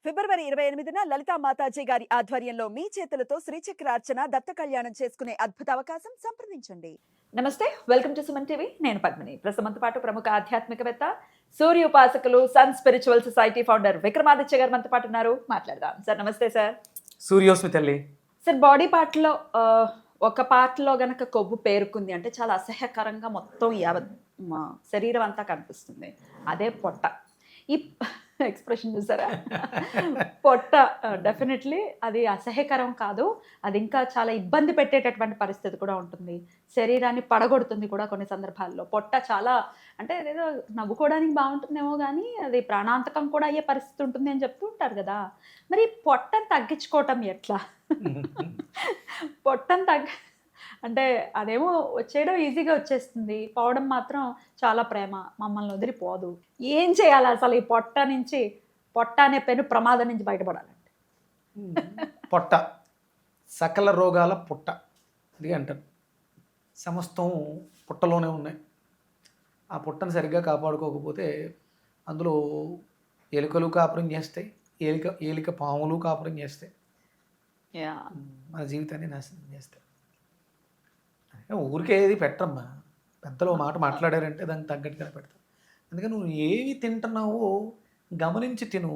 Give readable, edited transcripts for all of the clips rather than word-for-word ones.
ఫిబ్రవరి 28న లలితా మాతాజీ గారి ఆధ్వర్యంలో మీ చేతులతో శ్రీచక్రార్చన దత్త కళ్యాణం చేసుకునే అద్భుత అవకాశం సంప్రదించండి. నమస్తే, వెల్కమ్ టు సుమన్ టీవీ. నేను పద్మిని. ప్రస్తుతంతో పాటు ప్రముఖ ఆధ్యాత్మికవేత్త, సూర్య ఉపాసకులు, sun spiritual society founder Vikramaditya garu మనతో పాటు ఉన్నారు. మాట్లాడదాం. సార్ నమస్తే. సార్ సూర్యోస్మి తల్లి. సార్, బాడీ పార్ట్లో ఒక పార్ట్లో గనక కొవ్వు పేరుకుంది అంటే చాలా అసహ్యకరంగా మొత్తం మా శరీరం అంతా కనిపిస్తుంది. అదే పొట్ట. ఈ ఎక్స్ప్రెషన్ చూసారా? పొట్ట డెఫినెట్లీ అది అసహ్యకరం కాదు, అది ఇంకా చాలా ఇబ్బంది పెట్టేటటువంటి పరిస్థితి కూడా ఉంటుంది. శరీరాన్ని పడగొడుతుంది కూడా కొన్ని సందర్భాల్లో. పొట్ట చాలా అంటే ఏదో నవ్వుకోవడానికి బాగుంటుందేమో కానీ అది ప్రాణాంతకం కూడా అయ్యే పరిస్థితి ఉంటుంది అని చెప్తూ ఉంటారు కదా. మరి పొట్టను తగ్గించుకోవటం ఎట్లా? పొట్టను అంటే అదేమో వచ్చేయడం ఈజీగా వచ్చేస్తుంది, పోవడం మాత్రం చాలా ప్రేమ, మమ్మల్ని వదిలిపోదు. ఏం చేయాలి అసలు ఈ పొట్ట నుంచి, పొట్ట అనే పెను ప్రమాదం నుంచి బయటపడాలంటే? పొట్ట సకల రోగాల పుట్ట అది అంటారు. సమస్తం పుట్టలోనే ఉన్నాయి. ఆ పుట్టను సరిగ్గా కాపాడుకోకపోతే అందులో ఎలుకలు కాపురం చేస్తాయి, ఏలిక పాములు కాపురం చేస్తాయి, మన జీవితాన్ని నాశనం చేస్తాయి. ఊరికే ఏది పెట్టమ్మా, పెద్దలు మాట మాట్లాడారంటే దానికి తగ్గట్టుగా పెడతారు. అందుకని నువ్వు ఏవి తింటున్నావో గమనించి తిను.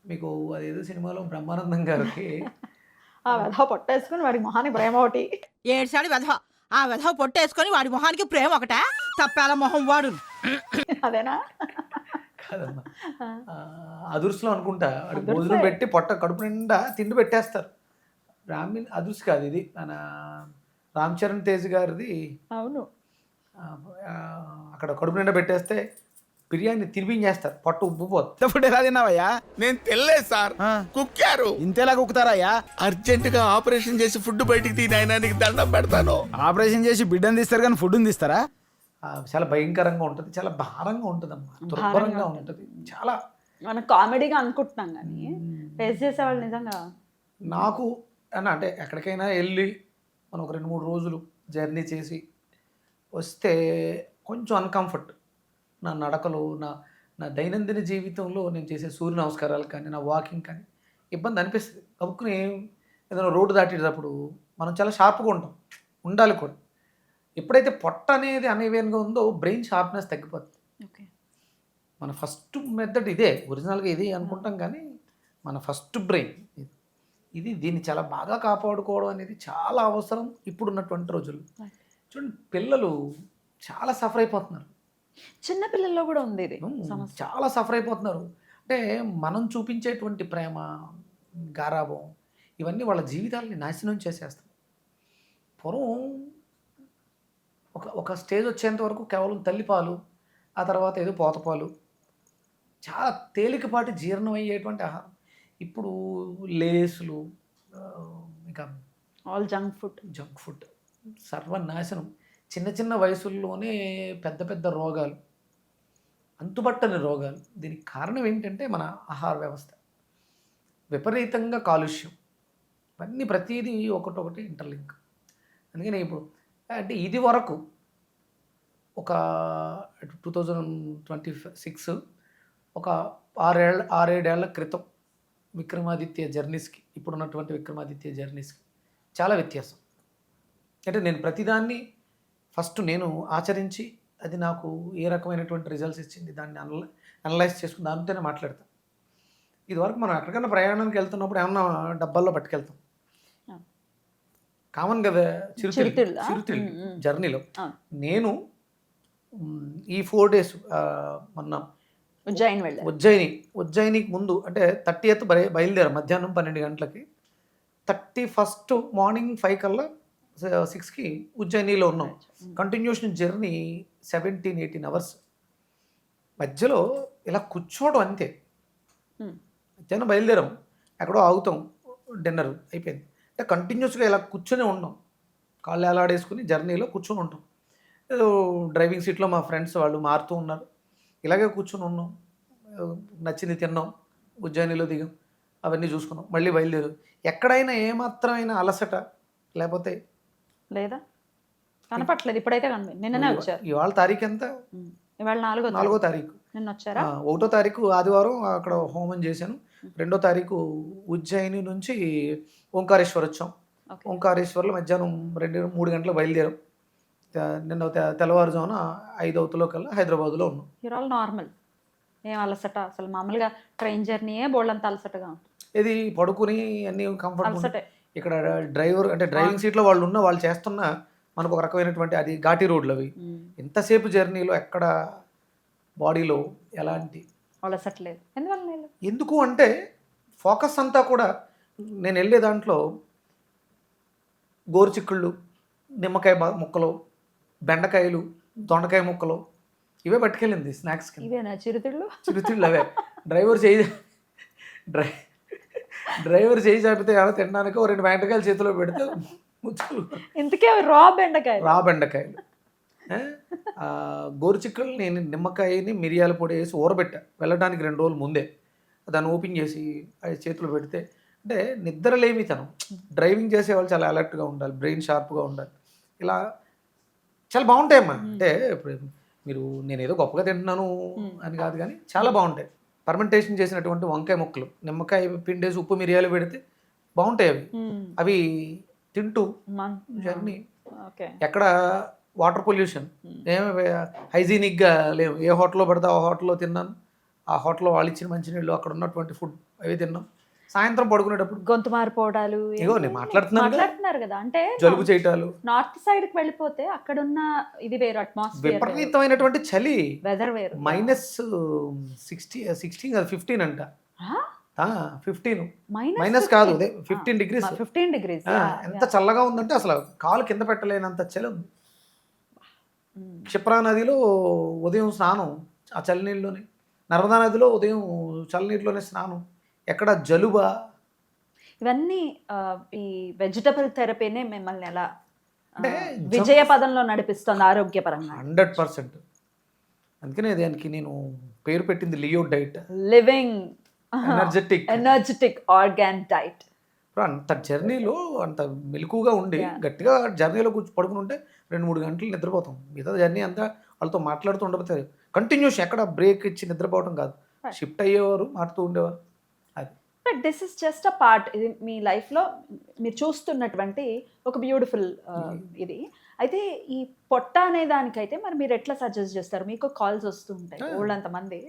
మీకు అదేదో సినిమాలో బ్రహ్మానందం గారికి ఆ వెధవ పొట్టేసుకుని వాడి మొహానికి ప్రేమ ఒకటి, ఏడ్చాడు వెధవ. ఆ వెధవ పొట్టేసుకొని వాడి మొహానికి ప్రేమ ఒకటా? తప్పాల మొహం వాడు. అదేనా? కాదమ్మా, అదుర్సులో అనుకుంటా భోజనం పెట్టి పొట్ట కడుపు నిండా తిండి పెట్టేస్తారు. అదుర్సు కాదు ఇది, మన రామ్ చరణ్ తేజ్ గారిది. అవును, అక్కడ కడుపు నిండా పెట్టేస్తే బిర్యానీ తినిపించేస్తారు, పొట్ట ఉబ్బిపోతుంది. ఫుడ్ ఎలా తిన్నావయ్యా? నేను తెల్లే సార్, కుక్కారు. ఇంతేలా కుక్కుతారయ్యా? అర్జెంట్ గా ఆపరేషన్ చేసి ఫుడ్ బయటికి తీయనైనా నీకు దండం పెడతాను. ఆపరేషన్ చేసి బిడ్డను తీస్తారు కానీ ఫుడ్ తీస్తారా? చాలా భయంకరంగా ఉంటుంది, చాలా భారంగా ఉంటుంది అమ్మా, దుర్భరంగా ఉంటుంది. చాలా మనం కామెడీగా అనుకుంటున్నాం కానీ ఫేస్ చేసేవాళ్ళు నిజంగా. నాకు అంటే ఎక్కడికైనా వెళ్ళి మనం ఒక 2-3 రోజులు జర్నీ చేసి వస్తే కొంచెం అన్కంఫర్ట్, నా నడకలో, నా దైనందిన జీవితంలో నేను చేసే సూర్య నమస్కారాలు కానీ, నా వాకింగ్ కానీ ఇబ్బంది అనిపిస్తుంది. కబుక్కుని ఏదైనా రోడ్డు దాటేటప్పుడు మనం చాలా షార్ప్గా ఉండాలి కూడా. ఎప్పుడైతే పొట్ట అనేది అనేవేన్గా ఉందో బ్రెయిన్ షార్ప్నెస్ తగ్గిపోతుంది. మన ఫస్ట్ మెథడ్ ఇదే, ఒరిజినల్గా ఇది అనుకుంటాం కానీ మన ఫస్ట్ బ్రెయిన్ ఇది. దీన్ని చాలా బాగా కాపాడుకోవడం అనేది చాలా అవసరం ఇప్పుడున్నటువంటి రోజుల్లో. చూడండి, పిల్లలు చాలా సఫర్ అయిపోతున్నారు. చిన్న పిల్లల్లో కూడా ఉంది ఇది, చాలా సఫర్ అయిపోతున్నారు. అంటే మనం చూపించేటువంటి ప్రేమ, గారాబం ఇవన్నీ వాళ్ళ జీవితాలని నాశనం చేసేస్తాయి. పూర్వం ఒక స్టేజ్ వచ్చేంత వరకు కేవలం తల్లిపాలు, ఆ తర్వాత ఏదో పోతపాలు, చాలా తేలికపాటి జీర్ణం అయ్యేటువంటి ఆహారం. ఇప్పుడు లేసులు, ఇంకా ఆల్ జంక్ ఫుడ్ సర్వనాశనం. చిన్న వయసుల్లోనే పెద్ద రోగాలు, అంతుబట్టని రోగాలు. దీనికి కారణం ఏంటంటే మన ఆహార వ్యవస్థ, విపరీతంగా కాలుష్యం, ఇవన్నీ ప్రతిదీ ఒకటొకటి ఇంటర్లింక్. అందుకని ఇప్పుడు అంటే ఇది వరకు ఒక 2026 ఒక 6-7 ఏళ్ల క్రితం విక్రమాదిత్య జర్నీస్కి ఇప్పుడున్నటువంటి విక్రమాదిత్య జర్నీస్కి చాలా వ్యత్యాసం. అంటే నేను ప్రతిదాన్ని ఫస్ట్ నేను ఆచరించి అది నాకు ఏ రకమైనటువంటి రిజల్ట్స్ ఇచ్చింది దాన్ని అనలైజ్ చేసుకుని దానితోనే మాట్లాడతాను. ఇదివరకు మనం ఎక్కడికైనా ప్రయాణానికి వెళ్తున్నప్పుడు ఏమన్నా డబ్బాల్లో పట్టుకెళ్తాం, కామన్ కదా. చిరుతిళ్ళు జర్నీలో నేను ఈ 4 days మొన్న ఉజ్జయినికి ముందు అంటే 30th బయలుదేరా మధ్యాహ్నం 12 గంటలకి. 31st మార్నింగ్ 5 కల్లా 6కి ఉజ్జయినిలో ఉన్నాం. Continuation journey 17-18 hours. మధ్యలో ఇలా కూర్చోవడం అంతే. మధ్యాహ్నం బయలుదేరాం, ఎక్కడో ఆగుతాం, డిన్నర్ అయిపోయింది. అంటే కంటిన్యూస్గా ఇలా కూర్చొని ఉన్నాం, కాళ్ళు ఎలాడేసుకుని జర్నీలో కూర్చొని ఉంటాం. ఏదో డ్రైవింగ్ సీట్లో మా ఫ్రెండ్స్ వాళ్ళు మారుతూ ఉన్నారు, ఇలాగే కూర్చొని ఉన్నాం, నచ్చింది తిన్నాం, ఉజ్జయినిలో దిగాం, అవన్నీ చూసుకున్నాం, మళ్ళీ బయలుదేరు. ఎక్కడైనా ఏమాత్రమైన అలసట లేకపోతే లేదా కనపట్లేదు. ఇప్పుడైతే నిన్ననే వచ్చారు. ఇవాళ తారీఖు ఎంత? ఇవాళ 4వ తారీఖు. నిన్న వచ్చారా? 1వ తారీఖు ఆదివారం అక్కడ హోమం చేశాను. 2వ తారీఖు ఉజ్జయిని నుంచి ఓంకారేశ్వర్ వచ్చాం. ఓకే. ఓంకారేశ్వర్లో మధ్యాహ్నం 3 గంటలకు బయలుదేరాం. నిన్న తెల్లవారుజామున 5 అవుతులో కల్లా హైదరాబాద్లో ఉన్నాం. యూర్ ఆల్ నార్మల్, ఏం అలసట అసలు? మామూలుగా ట్రైన్ జర్నీయే బోల్డంత అలసటగా ఉంటుంది. ఇది పడుకుని అన్ని కంఫర్ట్. అలసటే. ఇక్కడ డ్రైవర్ అంటే డ్రైవింగ్ సీట్లో వాళ్ళు చేస్తున్న మనకు ఒక రకమైనటువంటి అది ఘాటీ రోడ్లు అవి. ఎంతసేపు జర్నీలో ఎక్కడ బాడీలో ఎలాంటి అలసట్లేదు. ఎందువల్ల లేదు? ఎందుకు అంటే ఫోకస్ అంతా కూడా నేను వెళ్ళే దాంట్లో గోరుచిక్కుళ్ళు, నిమ్మకాయ ముక్కలు, బెండకాయలు, దొండకాయ ముక్కలు ఇవే పట్టుకెళ్ళింది స్నాక్స్ కింద. ఇవేనా చిరుతిళ్ళు? చిరుతిళ్ళు అవే. డ్రైవర్ చేయి చాపితే ఏమైనా తినడానికి 2 బెండకాయలు చేతిలో పెడితే ముచ్చులు ఇంతకే రా బెండకాయలు. గోరుచిక్కులు నేను నిమ్మకాయని మిరియాల పొడి వేసి ఊరబెట్టా వెళ్ళడానికి 2 రోజుల ముందే. దాన్ని ఓపెన్ చేసి అది చేతిలో పెడితే అంటే నిద్రలేమితనం. డ్రైవింగ్ చేసేవాళ్ళు చాలా అలర్ట్గా ఉండాలి, బ్రెయిన్ షార్ప్గా ఉండాలి. ఇలా చాలా బాగుంటాయమ్మా. అంటే ఇప్పుడు నేను ఏదో గొప్పగా తింటున్నాను అని కాదు, కానీ చాలా బాగుంటాయి. ఫర్మెంటేషన్ చేసినటువంటి వంకాయ ముక్కలు, నిమ్మకాయ పిండేసి ఉప్పు మిరియాలు పెడితే బాగుంటాయి అవి. అవి తింటూ జర్నీ. ఎక్కడ వాటర్ పొల్యూషన్, ఏమి హైజీనిక్గా లేవు. ఏ హోటల్లో పడితే ఆ హోటల్లో తిన్నాను. ఆ హోటల్లో వాళ్ళు ఇచ్చిన మంచినీళ్ళు, అక్కడ ఉన్నటువంటి ఫుడ్ అవి తిన్నాం. సాయంత్రం పడుకునేటప్పుడు గొంతు మారిపోవడాలు, ఇగో నేను మాట్లాడుతున్నారు కదా, అంటే జలుబు చేయటాలు. నార్త్ సైడ్ కి వెళ్ళిపోతే అక్కడున్న ఇది వేరు, అట్మాస్ఫియర్ విపరీతమైనటువంటి చలి, వెదర్ వేరు. -15 అంట. 15 మైనస్ మైనస్ కాదు, 15 డిగ్రీస్. 15 degrees. ఎంత చల్లగా ఉందంటే అసలు కాలు కింద పెట్టలేనంత చలి ఉంది. క్షిప్రా నదిలో ఉదయం స్నానం ఆ చలినీళ్ళలోనే, నర్మదా నదిలో ఉదయం చల్లనీటిలోనే స్నానం. ఎక్కడ జలుబా? ఇవన్నీ ఈ వెజిటబుల్ థెరపీనే మిమ్మల్ని ఎలా అంటే విజయ పదంలో నడిపిస్తుంది ఆరోగ్యపరంగా? 100%. అందుకనే దానికి నేను పేరు పెట్టింది Leo diet, living energetic organ diet. అంత జర్నీలో అంత మెలకుగా ఉండి గట్టిగా జర్నీలో పడుకుని ఉంటే 2-3 గంటలు నిద్రపోతాం. మిగతా జర్నీ అంతా వాళ్ళతో మాట్లాడుతూ ఉండబోతారు. కంటిన్యూస్ ఎక్కడ బ్రేక్ ఇచ్చి నిద్రపోవడం కాదు. షిఫ్ట్ అయ్యేవారు, మారుతూ ఉండేవారు. అది but this is just a part. ఇది మీ లైఫ్లో మీరు చూస్తున్నటువంటి ఒక బ్యూటిఫుల్ ఇది. అయితే ఈ పొట్ట అనే దానికైతే మరి మీరు ఎట్లా సజెస్ట్ చేస్తారు? మీకు కాల్స్ వస్తూ ఉంటాయి ఊళ్ళంతమంది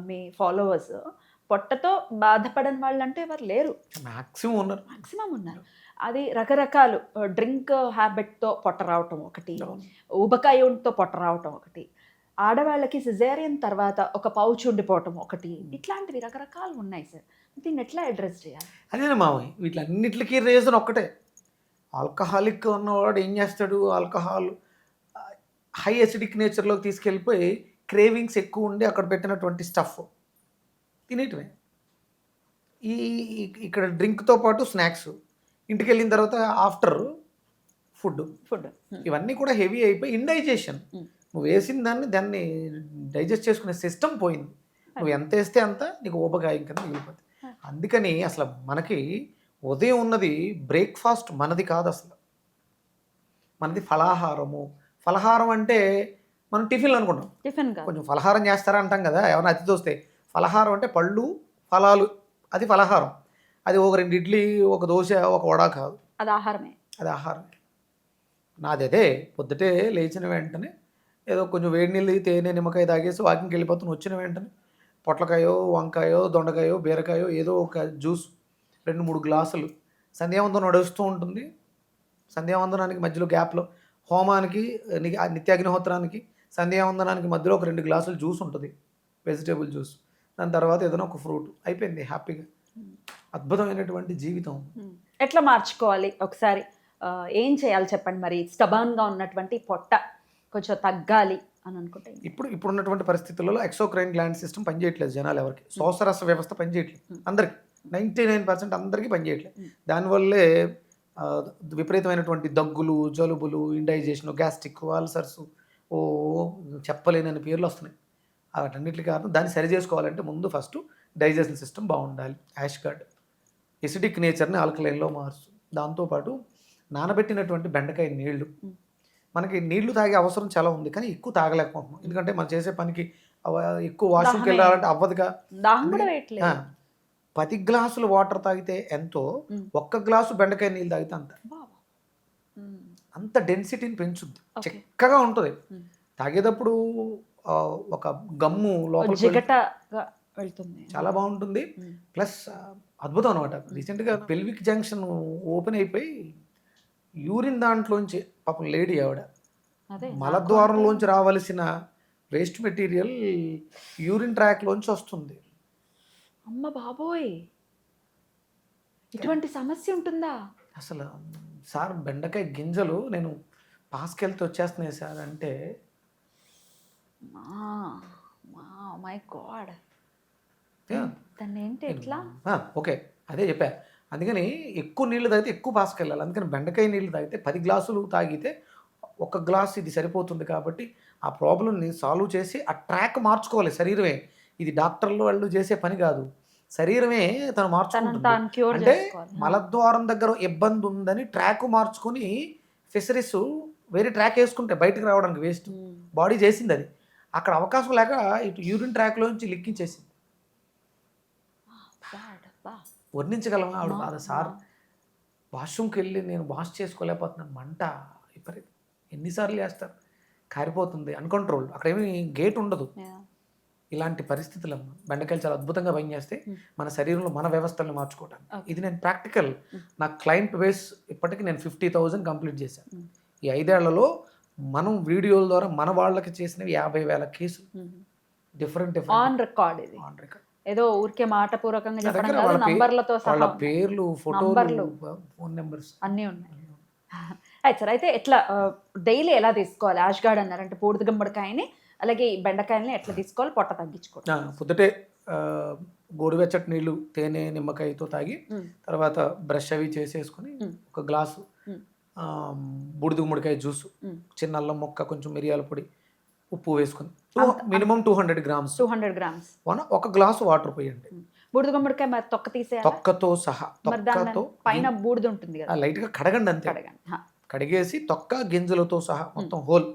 మీ ఫాలోవర్స్. పొట్టతో బాధపడని వాళ్ళు అంటే ఎవరు లేరు, మ్యాక్సిమం ఉన్నారు. అది రకరకాలు డ్రింక్ హ్యాబిట్తో పొట్ట రావటం ఒకటి, ఊబకాయంతో పొట్ట రావటం ఒకటి, ఆడవాళ్ళకి సిజేరియన్ తర్వాత ఒక పౌచ్ ఉండిపోవటం ఒకటి, ఇట్లాంటివి రకరకాలు ఉన్నాయి సార్. దీన్ని ఎట్లా అడ్రస్ చేయాలి? అదేనా మామయ్య, వీటిలన్నిటికీ రీజన్ ఒక్కటే. ఆల్కహాలిక్ ఉన్నవాడు ఏం చేస్తాడు, ఆల్కహాల్ హై అసిడిక్ నేచర్లోకి తీసుకెళ్ళిపోయి క్రేవింగ్స్ ఎక్కువ ఉండి అక్కడ పెట్టినటువంటి స్టఫ్ తినేటివే. ఇక్కడ డ్రింక్తో పాటు స్నాక్స్, ఇంటికి వెళ్ళిన తర్వాత ఆఫ్టర్ ఫుడ్ ఇవన్నీ కూడా హెవీ అయిపోయి ఇండైజెషన్. నువ్వు వేసిన దాన్ని డైజెస్ట్ చేసుకునే సిస్టమ్ పోయింది. నువ్వు ఎంత వేస్తే అంత నీకు ఊబకాయం కింద మిగిలిపోతుంది. అందుకని అసలు మనకి ఉదయం ఉన్నది బ్రేక్ఫాస్ట్ మనది కాదు, అసలు మనది ఫలాహారము. ఫలహారం అంటే మనం టిఫిన్లు అనుకుంటాం, కొంచెం ఫలహారం చేస్తారా అంటాం కదా ఎవరైనా అతిథి వస్తే. ఫలహారం అంటే పళ్ళు ఫలాలు, అది ఫలహారం. అది ఒక 2 ఇడ్లీ, ఒక దోశ, ఒక వడ కాదు, అది ఆహారమే. నాది అదే. పొద్దుటే లేచిన వెంటనే ఏదో కొంచెం వేడి నీళ్ళు, తేనె, నిమ్మకాయ తాగేసి వాకింగ్కి వెళ్ళిపోతాను. వచ్చిన వెంటనే పొట్లకాయో, వంకాయో, దొండకాయో, బీరకాయో ఏదో ఒక జ్యూస్, 2-3 గ్లాసులు. సంధ్యావందనం నడుస్తూ ఉంటుంది. సంధ్యావందనానికి మధ్యలో గ్యాప్లో హోమానికి, నిత్యాగ్నిహోత్రానికి, సంధ్యావందనానికి మధ్యలో ఒక 2 గ్లాసులు జ్యూస్ ఉంటుంది, వెజిటేబుల్ జ్యూస్. దాని తర్వాత ఏదైనా ఒక ఫ్రూట్, అయిపోయింది హ్యాపీగా. అద్భుతమైనటువంటి జీవితం. ఎట్లా మార్చుకోవాలి ఒకసారి? ఏం చేయాలి చెప్పండి మరి? స్టబాన్గా ఉన్నటువంటి పొట్ట కొంచెం తగ్గాలి అని అనుకుంటే ఇప్పుడున్నటువంటి పరిస్థితులలో ఎక్సోక్రైన్ గ్లాండ్ సిస్టమ్ పనిచేయట్లేదు జనాలు ఎవరికి. శ్వాసరస వ్యవస్థ పనిచేయట్లేదు అందరికి, 99% అందరికీ పనిచేయట్లేదు. దానివల్లే విపరీతమైనటువంటి దగ్గులు, జలుబులు, ఇండైజేషన్, గ్యాస్ట్రిక్, అల్సర్స్, చెప్పలేనని పేర్లు వస్తున్నాయి. వాటన్నిటికి కారణం దాన్ని సరి చేసుకోవాలంటే ముందు ఫస్ట్ డైజెషన్ సిస్టమ్ బాగుండాలి. యాష్ గార్డ్ ఎసిడిక్ నేచర్ని ఆల్కలైన్లో మార్చు. దాంతోపాటు నానబెట్టినటువంటి బెండకాయ నీళ్లు. మనకి నీళ్లు తాగే అవసరం చాలా ఉంది, కానీ ఎక్కువ తాగలేకపోతున్నాం. ఎందుకంటే మనం చేసే పనికి ఎక్కువ వాష్రూమ్కి దాహమే. వెళ్ళాలంటే అవ్వదుగా. దాహం కూడా ఆ, వేయట్లేదు 10 గ్లాసులు వాటర్ తాగితే ఎంతో, ఒక్క గ్లాసు బెండకాయ నీళ్ళు తాగితే అంత. బాబా. అంత డెన్సిటీని పెంచుద్ది, Okay. చిక్కగా ఉంటుంది. తాగేటప్పుడు ఒక గమ్ము లోపల జిగటగా వెళ్తుంది. చాలా బాగుంటుంది. ప్లస్ అద్భుతం అనమాట. రీసెంట్గా పెల్విక్ జంక్షన్ ఓపెన్ అయిపోయి యూరిన్ దాంట్లోంచి పాపం లేడీ ఆవిడ అదే మలద్వారంలోంచి రావాల్సిన వేస్ట్ మెటీరియల్ యూరిన్ ట్రాక్లోంచి వస్తుంది. అమ్మ బాబోయ్, ఇటువంటి సమస్య ఉంటుందా? అసలు సార్ బెండకాయ గింజలు నేను పాస్కెళ్తే వచ్చేస్తున్నాయి సార్ అంటే, మై గాడ్, yeah. దాన్ని ఏంటి ఎట్లా? ఓకే, అదే చెప్పా. అందుకని ఎక్కువ నీళ్ళు తాగితే ఎక్కువ పాస్కెళ్ళాలి. అందుకని బెండకాయ నీళ్ళు తాగితే 10 గ్లాసులు తాగితే ఒక గ్లాస్ ఇది సరిపోతుంది. కాబట్టి ఆ ప్రాబ్లమ్ని సాల్వ్ చేసి ఆ ట్రాక్ మార్చుకోవాలి శరీరమే. ఇది డాక్టర్లు వాళ్ళు చేసే పని కాదు, శరీరమే తను తనని మార్చుకుంటుంది. తాను క్యూర్ అంటే చేసుకోవాలి. మలద్వారం దగ్గర ఇబ్బంది ఉందని ట్రాక్ మార్చుకొని ఫిషరీస్ వేరే ట్రాక్ వేసుకుంటే బయటకు రావడానికి వేస్ట్. బాడీ చేసింది అది, అక్కడ అవకాశం లేక ఇటు యూరిన్ ట్రాక్లోంచి లిక్కించేసింది. Bad, బా. వర్ణించగలమా ఆవిడ బాధ? సార్ వాష్రూమ్కి వెళ్ళి నేను వాష్ చేసుకోలేకపోతున్నాను, మంట విపరీతం. ఎన్నిసార్లు చేస్తారు, కారిపోతుంది, అన్కంట్రోల్. అక్కడ ఏమీ గేట్ ఉండదు. Yeah. ఇలాంటి పరిస్థితులు బెండకాయలు చాలా అద్భుతంగా పనిచేస్తే మన శరీరంలో మన వ్యవస్థలను మార్చుకోవటానికి. Okay. ఇది నేను ప్రాక్టికల్, నా క్లయింట్ బేస్ ఇప్పటికి నేను 50,000 కంప్లీట్ చేశాను. ఈ 5 ఏళ్లలో మనం వీడియోల ద్వారా మన వాళ్ళకి చేసినవి 50,000 కేసులు, డిఫరెంట్ ఆన్ రికార్డ్ ఇది. On record. ఏదో ఊరికే మాట పూర్వకంగా నా చెప్పడం దగ్గర కాదు, వాళ్ళ నంబర్లతో వాళ్ళ సహా పేర్లు, నంబర్లు. ఫోటోలు, ఫోన్ నెంబర్స్ అన్నీ ఉన్నాయి. అయితే సార్, అయితే ఎట్లా డైలీ ఎలా తీసుకోవాలి? యాష్ గార్డ్ అన్నారంటే బూడిద గుమ్మడికాయని, అలాగే ఈ బెండకాయలని ఎట్లా తీసుకోవాలి? పొట్ట తగ్గించుకోవాలి. పొద్దుటే గోరువెచ్చటి నీళ్ళు తేనె నిమ్మకాయతో తాగి తర్వాత బ్రష్ అవి చేసేసుకొని ఒక గ్లాసు బూడిద గుమ్మడికాయ జ్యూసు, చిన్న అల్లం మొక్క, కొంచెం మిరియాల పొడి, ఉప్పు వేసుకొని మినిమం 200 గ్రామ్స్ 200 గ్రామ్స్ ఒక గ్లాసు వాటర్ పోయండి. బూడిద గుమ్మడికాయ మరి తొక్క తీసేయాలి. తొక్కతో సహా, మరి దాని తొక్కతో పైన బూడిద ఉంటుంది కదా, లైట్గా కడగండి అంతే. కడగండి. కడిగేసి తొక్క గింజలతో సహా మొత్తం హోల్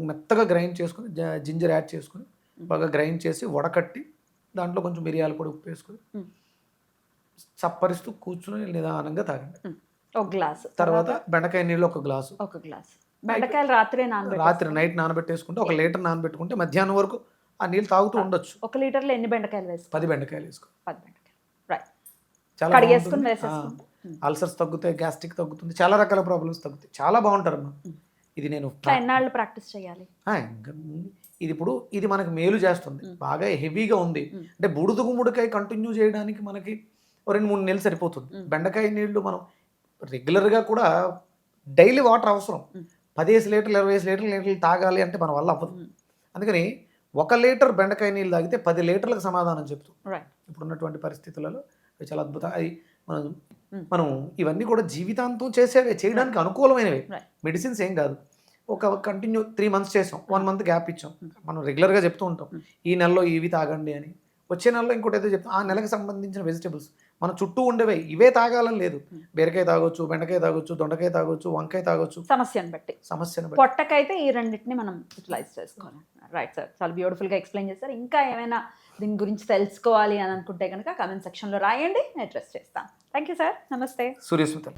మెత్తగా గ్రైండ్ చేసుకుని, జింజర్ యాడ్ చేసుకుని బాగా గ్రైండ్ చేసి వడకట్టి దాంట్లో కొంచెం మిరియాల పొడి, ఉప్పు వేసుకుని చప్పరిస్తూ కూర్చుని నిదానంగా తాగండి. ఒక గ్లాస్. తర్వాత బెండకాయ నీళ్ళు ఒక గ్లాసు. ఒక గ్లాస్ బెండకాయలు రాత్రే రాత్రి నైట్ నానబెట్టేసుకుంటే 1 లీటర్ నానబెట్టుకుంటే మధ్యాహ్నం వరకు ఆ నీళ్ళు తాగుతూ ఉండొచ్చు. 1 లీటర్లో ఎన్ని బెండకాయలు వేసుకో? 10 బెండకాయలు వేసుకో. 10 బెండకాయలు. రైట్. చాలా కడిగేసుకుని వేసేసుకుంటే అల్సర్స్ తగ్గుతాయి, గ్యాస్ట్రిక్ తగ్గుతుంది, చాలా రకాల ప్రాబ్లమ్స్ తగ్గుతాయి. చాలా బాగుంటారమ్మా. ఇది నేను ఎన్నాళ్ళు ప్రాక్టీస్ చేయాలి? ఇది ఇప్పుడు ఇది మనకి మేలు చేస్తుంది. బాగా హెవీగా ఉంది అంటే బూడిద గుమ్మడికాయ కంటిన్యూ చేయడానికి మనకి 2-3 నెలలు సరిపోతుంది. బెండకాయ నీళ్లు మనం రెగ్యులర్గా కూడా డైలీ వాటర్ అవసరం. 15 లీటర్లు 20 లీటర్లు తాగాలి అంటే మన వల్ల అవ్వదు. అందుకని 1 లీటర్ బెండకాయ నీళ్ళు తాగితే 10 లీటర్లకు సమాధానం చెప్తూ ఇప్పుడున్నటువంటి పరిస్థితులలో అవి చాలా అద్భుతం. అది మనం ఇవన్నీ కూడా జీవితాంతం చేసేవే, చేయడానికి అనుకూలమైనవి. మెడిసిన్స్ ఏం కాదు. ఒక కంటిన్యూ 3 మంత్స్ చేసాం, 1 మంత్ గ్యాప్ ఇచ్చాం. మనం రెగ్యులర్గా చెప్తూ ఉంటాం ఈ నెలలో ఇవి తాగండి అని, వచ్చే నెలలో ఇంకోటి ఏదో చెప్తాం. ఆ నెలకు సంబంధించిన వెజిటబుల్స్ మన చుట్టూ ఉండేవే, ఇవే తాగాలని లేదు. బీరకాయ తాగొచ్చు, బెండకాయ తాగొచ్చు, దొండకాయ తాగొచ్చు, వంకాయ తాగొచ్చు, సమస్యను బట్టి. పొట్టకైతే ఈ రెండింటిని మనం యూటిలైజ్ చేసుకోవాలి. రైట్ సార్, చాలా బ్యూటిఫుల్గా ఎక్స్ప్లెయిన్ చేస్తారు. ఇంకా ఏమైనా దీని గురించి తెలుసుకోవాలి అని అనుకుంటే కనుక కామెంట్ సెక్షన్లో రాయండి, నేను అడ్రస్ చేస్తాను. Thank you sir. నమస్తే. సూర్యస్మిత.